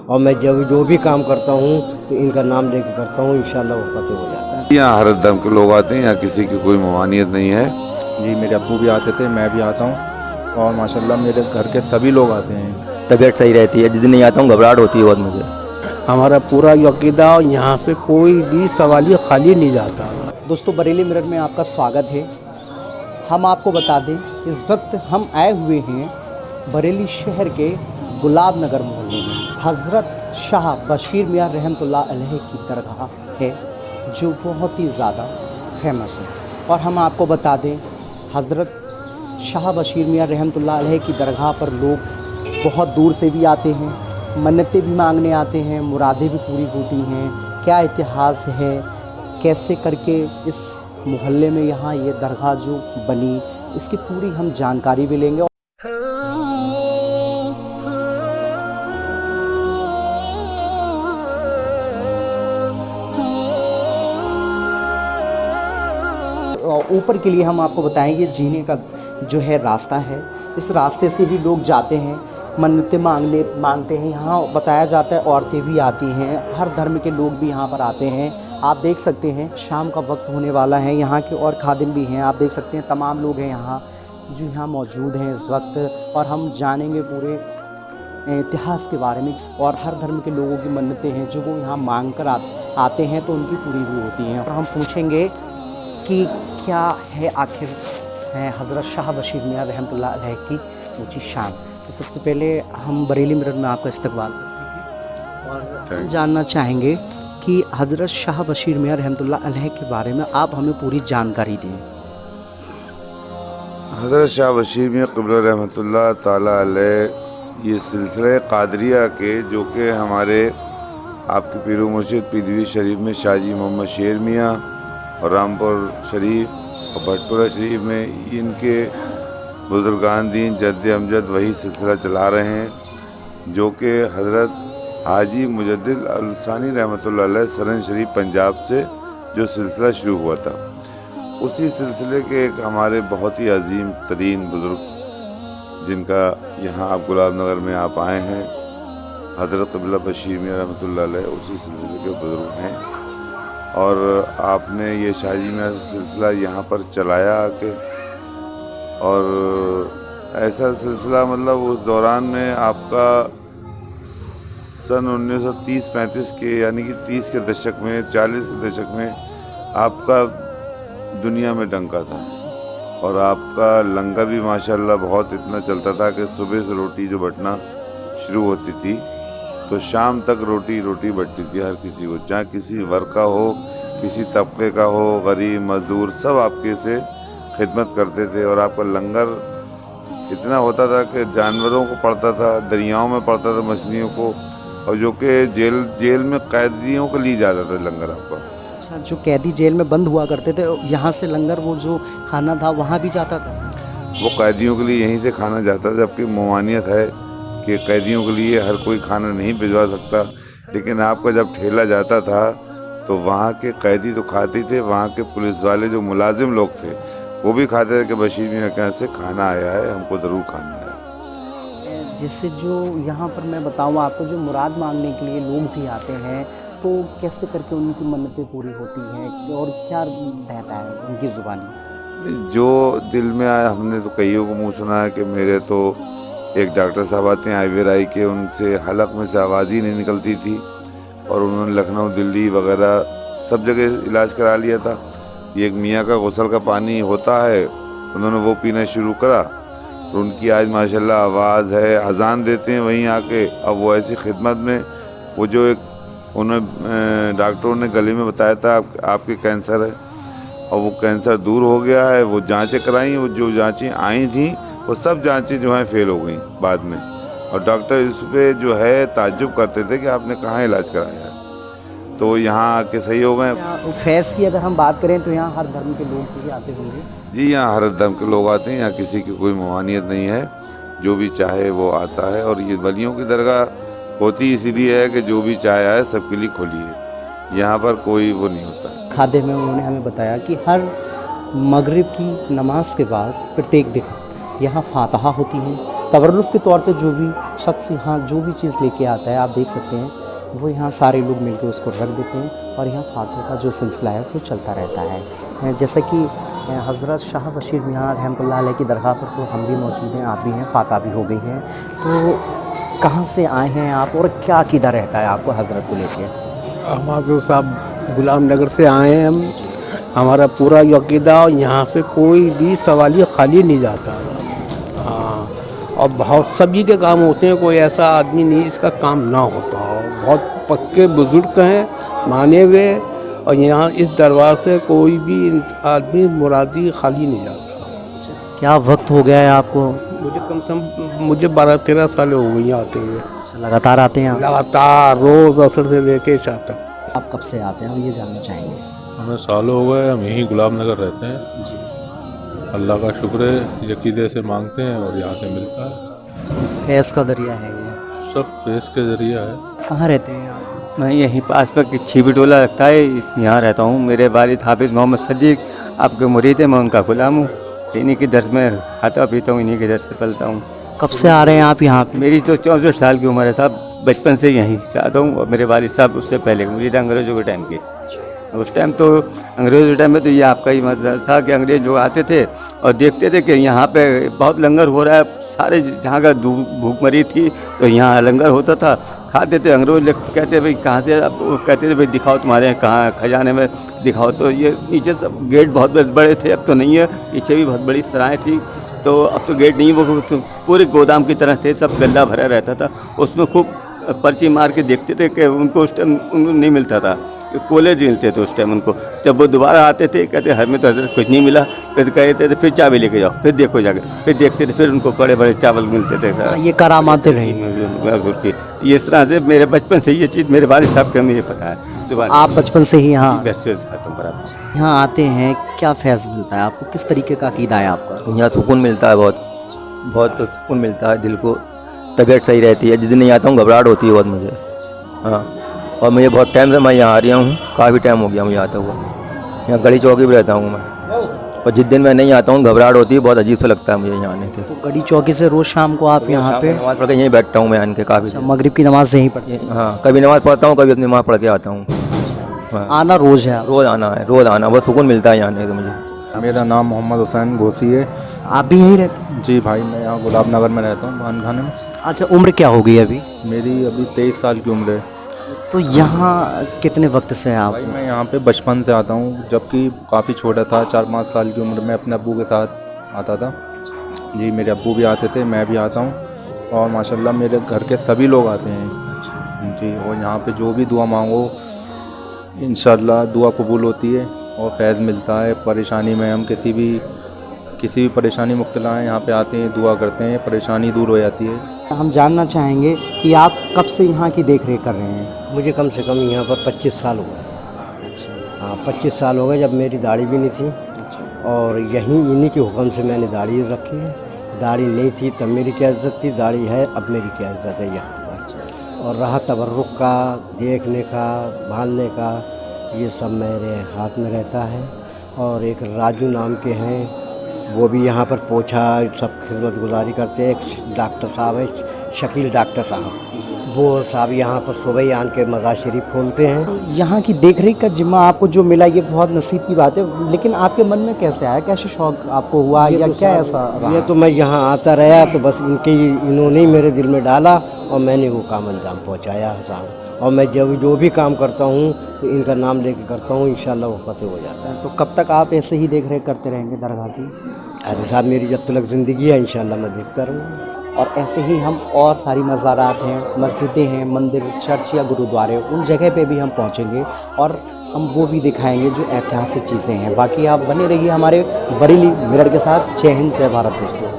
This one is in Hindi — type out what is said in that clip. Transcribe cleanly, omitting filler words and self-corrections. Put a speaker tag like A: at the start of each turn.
A: और मैं जब जो भी काम करता हूँ तो इनका नाम लेके करता हूँ, इंशाल्लाह वो फंसे हो जाता है।
B: यहाँ हर धर्म के लोग आते हैं, यहाँ किसी की कोई ममानियत नहीं है।
C: जी मेरे अब्बू भी आते थे, मैं भी आता हूँ और माशाल्लाह मेरे घर के सभी लोग आते हैं।
D: तबीयत सही रहती है, जिस दिन नहीं आता हूँ घबराहट होती है बहुत मुझे।
E: हमारा पूरा अकीदा, यहाँ से कोई भी सवालिया खाली नहीं जाता।
F: दोस्तों, बरेली मिरर में आपका स्वागत है। हम आपको बता दें, इस वक्त हम आए हुए हैं बरेली शहर के गुलाब नगर मोहल्ले में। हज़रत शाह बशीर मियाँ रहमतुल्लाह अलैह की दरगाह है जो बहुत ही ज़्यादा फेमस है। और हम आपको बता दें, हज़रत शाह बशीर मियाँ रहमतुल्लाह अलैह की दरगाह पर लोग बहुत दूर से भी आते हैं, मन्नतें भी मांगने आते हैं, मुरादें भी पूरी होती हैं। क्या इतिहास है, कैसे करके इस मोहल्ले में यहाँ ये दरगाह जो बनी, इसकी पूरी हम जानकारी भी लेंगे। ऊपर के लिए हम आपको बताएं, ये जीने का जो है रास्ता है, इस रास्ते से ही लोग जाते हैं, मन्नतें मांगते हैं। यहाँ बताया जाता है औरतें भी आती हैं, हर धर्म के लोग भी यहाँ पर आते हैं। आप देख सकते हैं शाम का वक्त होने वाला है, यहाँ के और खादिम भी हैं। आप देख सकते हैं तमाम लोग हैं यहाँ जो यहाँ मौजूद हैं इस वक्त, और हम जानेंगे पूरे इतिहास के बारे में। और हर धर्म के लोगों की मन्नतें हैं जो वो यहाँ मांग कर आते हैं तो उनकी पूरी भी होती हैं। और हम पूछेंगे कि क्या है आखिर है हज़रत शाह बशीर मियाँ रहमतुल्लाह अलैह की ऊँची शान। तो सबसे पहले हम बरेली मिरर में आपका इस्तकबाल करते हैं और हम जानना चाहेंगे कि हज़रत शाह बशीर मियाँ रहमतुल्लाह अलैह के बारे में आप हमें पूरी जानकारी दें।
B: हज़रत शाह बशीर मियाँ क़िबला रहमतुल्लाह ताला अलैह ये सिलसिले कादरिया के, जो कि हमारे आपके पीर मुर्शिद पीदवी शरीफ में शाहजी मोहम्मद शेर मियाँ और रामपुर शरीफ और भटपुरा शरीफ में इनके बुजुर्गान दीन जद्द अमजद वही सिलसिला चला रहे हैं, जो कि हज़रत हाजी मुजद्दिद अलसानी रहमतुल्लाह अलैह सरन शरीफ पंजाब से जो सिलसिला शुरू हुआ था, उसी सिलसिले के एक हमारे बहुत ही अजीम तरीन बुज़ुर्ग, जिनका यहाँ आप गुलाब नगर में आप आए हैं, हज़रत क़िबला बशीर मियाँ रहमतुल्लाह अलैह उसी सिलसिले के बुज़ुर्ग हैं। और आपने ये शाहजी मियाँ सिलसिला यहाँ पर चलाया आके, और ऐसा सिलसिला मतलब उस दौरान में आपका सन 1930-35 के, यानी कि 30 के दशक में, 40 के दशक में आपका दुनिया में डंका था। और आपका लंगर भी माशाल्लाह बहुत इतना चलता था कि सुबह से रोटी जो बटना शुरू होती थी तो शाम तक रोटी बटती थी हर किसी को, चाहे किसी वर्ग का हो, किसी तबके का हो, गरीब मजदूर, सब आपके से खिदमत करते थे। और आपका लंगर इतना होता था कि जानवरों को पड़ता था, दरियाओं में पड़ता था, मछलियों को, और जो कि जेल में कैदियों को ली जाता था लंगर आपका।
F: अच्छा, जो कैदी जेल में बंद हुआ करते थे, यहाँ से लंगर वो जो खाना था वहाँ भी जाता था?
B: वो कैदियों के लिए यहीं से खाना जाता था, जबकि ममानियत है कि कैदियों के लिए हर कोई खाना नहीं भिजवा सकता, लेकिन आपका जब ठेला जाता था तो वहाँ के कैदी तो खाते थे, वहाँ के पुलिस वाले जो मुलाजिम लोग थे वो भी खाते थे कि बशीर मियाँ के यहाँ से खाना आया है, हमको ज़रूर खाना है।
F: जैसे जो यहाँ पर मैं बताऊँ आपको, जो मुराद मांगने के लिए लोग भी आते हैं, तो कैसे करके उनकी मन्नतें पूरी होती हैं और क्या रहता है उनकी ज़ुबानी?
B: जो दिल में आया, हमने तो कईयों को मुँह सुना है कि मेरे तो एक डॉक्टर साहब आते हैं आईवीआई के, उनसे हलक में से आवाज़ ही नहीं निकलती थी, और उन्होंने लखनऊ, दिल्ली वगैरह सब जगह इलाज करा लिया था। ये एक मियाँ का गुसल का पानी होता है, उन्होंने वो पीना शुरू करा, और उनकी आज माशाल्लाह आवाज़ है, अजान देते हैं वहीं आके। अब वो ऐसी खिदमत में, वो जो एक उन्हें डॉक्टरों ने गले में बताया था आपके कैंसर है, और वो कैंसर दूर हो गया है। वो जांचें कराई, वो जो जांचें आई थी वो सब जांचें जो हैं फेल हो गई बाद में, और डॉक्टर इस पे जो है ताज्जुब करते थे कि आपने कहाँ इलाज कराया है, तो यहाँ आके सही हो गए।
F: फैज़ की अगर हम बात करें तो यहाँ हर धर्म के लोग भी आते होंगे?
B: जी, यहाँ हर धर्म के लोग आते हैं, यहाँ किसी की कोई ममानियत नहीं है, जो भी चाहे वो आता है। और ये वलियों की दरगाह होती इसीलिए है कि जो भी चाहे आए, सबके लिए खुली है, यहाँ पर कोई वो नहीं होता है।
F: खादे में उन्होंने हमें बताया कि हर मगरिब की नमाज के बाद प्रत्येक दिन यहाँ फातहा होती है, तबर्रुक के तौर पे जो भी शख्स यहाँ जो भी चीज़ लेके आता है, आप देख सकते हैं वो यहाँ सारे लोग मिलकर उसको रख देते हैं और यहाँ फातह का जो सिलसिला है वो चलता रहता है। जैसा कि हज़रत शाह बशीर मियाँ रहमतुल्लाह अलैह की दरगाह पर तो हम भी मौजूद हैं, आप भी हैं, फातह भी हो गई है। तो कहाँ से आए हैं आप और क्या अक़ीदा रहता है आपको हज़रत को लेके?
E: हमारे साहब गुलाम नगर से आए हैं हम। हमारा पूरा अक़ीदा, यहाँ से कोई भी सवालिया खाली नहीं जाता। हाँ, और बहुत सभी के काम होते हैं, कोई ऐसा आदमी नहीं जिसका काम ना होता हो। बहुत पक्के बुज़ुर्ग हैं, माने हुए, और यहाँ इस दरबार से कोई भी आदमी मुरादी खाली नहीं जाता।
F: क्या वक्त हो गया है आपको?
E: मुझे कम से कम 12-13 साल हो गई आते हुए।
F: अच्छा, लगातार आते हैं आप?
E: लगातार रोज़ असर से लेके शाम तक।
F: आप कब से आते हैं, हम ये जानना चाहेंगे।
G: हमें सालों हो गए, हम यहीं गुलाम नगर रहते हैं जी। अल्लाह का शुक्र है, यकीदे से मांगते हैं और यहाँ से मिलता है।
F: फैज़ का दरिया है ये?
G: सब फेस के जरिया है।
F: कहाँ रहते हैं आप?
D: मैं यहीं पास पर छिबी टोला लगता है, यहाँ रहता हूँ। मेरे वालिद हाफिज़ मोहम्मद सदीक आपके मुरीद हैं, मैं उनका गुलाम हूँ। इन्हीं की दर्स में खाता पीता हूँ, इन्हीं के दर्स से पलता हूँ।
F: कब से आ रहे हैं आप यहाँ पे?
D: मेरी तो 64 साल की उम्र है साहब, बचपन से यहीं आता हूँ। और मेरे वालिद साहब उससे पहले मुरीद अंग्रेज़ों के टाइम के। उस टाइम तो अंग्रेज़ों के टाइम में तो ये आपका ही मतलब था कि अंग्रेज़ लोग आते थे और देखते थे कि यहाँ पे बहुत लंगर हो रहा है, सारे जहाँ का भूखमरी थी तो यहाँ लंगर होता था, खाते थे। अंग्रेज़ लोग कहते भाई कहाँ से, अब वो कहते थे भाई दिखाओ तुम्हारे कहाँ खजाने में दिखाओ। तो ये नीचे सब गेट बहुत बड़े थे, अब तो नहीं है, पीछे भी बहुत बड़ी सराय थी, तो अब तो गेट नहीं, वो तो पूरे गोदाम की तरह थे, सब गल्ला भरा रहता था। उसमें खूब पर्ची मार के देखते थे कि उनको उस टाइम उनको नहीं मिलता था, कॉलेज मिलते थे उस टाइम उनको। जब वो दोबारा आते थे कहते हर में तो हज़रत कुछ नहीं मिला, फिर कहते थे फिर चाबी लेके जाओ, फिर देखो जाकर, फिर देखते थे, फिर उनको बड़े बड़े चावल मिलते थे।
F: ये करामातें रही
D: की ये इस तरह से मेरे बचपन से ये चीज़ मेरे वालिद साहब का मुझे पता है। दोबारा
F: आप बचपन से ही यहाँ
D: बराबर
F: यहाँ आते हैं, क्या फैज़ मिलता है आपको? किस तरीके का अक़ीदा है आपका?
D: यहाँ सुकून मिलता है, बहुत सुकून मिलता है दिल को, तबीयत सही रहती है। जिस दिन नहीं आता हूँ घबराहट होती है बहुत मुझे। हाँ, और मुझे बहुत टाइम से मैं यहाँ आ रहा हूँ, काफ़ी टाइम हो गया मुझे आता हुआ। यहाँ गली चौकी भी रहता हूँ मैं, और जिस दिन मैं नहीं आता हूँ घबराहट होती है, बहुत अजीब सा लगता है मुझे यहाँ आने से।
F: तो गड़ी चौकी से रोज़ शाम को आप यहाँ पे
D: नमाज़ पढ़ के यहीं बैठता हूँ मैं आन के काफ़ी।
F: मगरिब की नमाज़ यहीं पढ़ते हैं?
D: हाँ, कभी नमाज़ पढ़ता हूँ, कभी अपनी नमाज़ पढ़ के आता हूँ। हाँ,
F: आना रोज़ है?
D: रोज़ आना है, रोज़ आना, बहुत सुकून मिलता है यहाँ आने का मुझे।
C: मेरा नाम मोहम्मद हुसैन घोसी है।
F: आप भी यहीं रहते हैं?
C: जी भाई, मैं यहाँ गुलाब नगर में रहता हूँ, मान खाने में।
F: अच्छा, उम्र क्या हो गई अभी?
C: मेरी अभी 23 साल की उम्र है।
F: तो यहाँ कितने वक्त से हैं आप?
C: भाई मैं यहाँ पे बचपन से आता हूँ, जबकि काफ़ी छोटा था, 4-5 साल की उम्र में अपने अब्बू के साथ आता था जी। मेरे अब्बू भी आते थे, मैं भी आता हूँ, और माशाल्लाह मेरे घर के सभी लोग आते हैं जी। और यहाँ पे जो भी दुआ मांगो इंशाल्लाह दुआ कबूल होती है और फैज़ मिलता है। परेशानी में हम किसी भी परेशानी मुब्तला हैं, यहाँ पे आते हैं, दुआ करते हैं, परेशानी दूर हो जाती है।
F: हम जानना चाहेंगे कि आप कब से यहाँ की देख रेख कर रहे हैं?
A: मुझे कम से कम यहाँ पर 25 साल हो गए। हाँ, 25 साल हो गए, जब मेरी दाढ़ी भी नहीं थी। और यहीं इन्हीं के हुक्म से मैंने दाढ़ी रखी है। दाढ़ी नहीं थी तब मेरी क्या इज़्ज़त थी, दाढ़ी है अब मेरी क्या इज़्ज़त है यहाँ पर। और रहा तबर्रुक का, देखने का, भालने का, ये सब मेरे हाथ में रहता है। और एक राजू नाम के हैं, वो भी यहाँ पर पोछा सब खिदमत गुजारी करते हैं। एक डॉक्टर साहब हैं, शकील डॉक्टर साहब, वो साहब यहाँ पर सुबह ही आन के मज़ार शरीफ खोलते हैं।
F: यहाँ की देख रेख का जिम्मा आपको जो मिला ये बहुत नसीब की बात है, लेकिन आपके मन में कैसे आया, कैसे शौक़ आपको हुआ, या
A: तो
F: क्या ऐसा रहा?
A: ये तो मैं यहाँ आता रहा, तो बस इन्होंने ही मेरे दिल में डाला और मैंने वो काम अंजाम पहुँचाया साहब। और मैं जब जो भी काम करता हूँ तो इनका नाम लेके करता हूँ, इंशाल्लाह वो फतेह हो जाता है।
F: तो कब तक आप ऐसे ही देख रेख करते रहेंगे दरगाह की?
A: अरे साहब, मेरी जब तक ज़िंदगी है इंशाल्लाह मैं देखता रहूँगा।
F: और ऐसे ही हम और सारी मज़ारात हैं, मस्जिदें हैं, मंदिर, चर्च या गुरुद्वारे, उन जगह पे भी हम पहुँचेंगे और हम वो भी दिखाएंगे जो ऐतिहासिक चीज़ें हैं। बाकी आप बने रहिए हमारे बरेली मिरर के साथ। जय हिंद, जय भारत दोस्तों।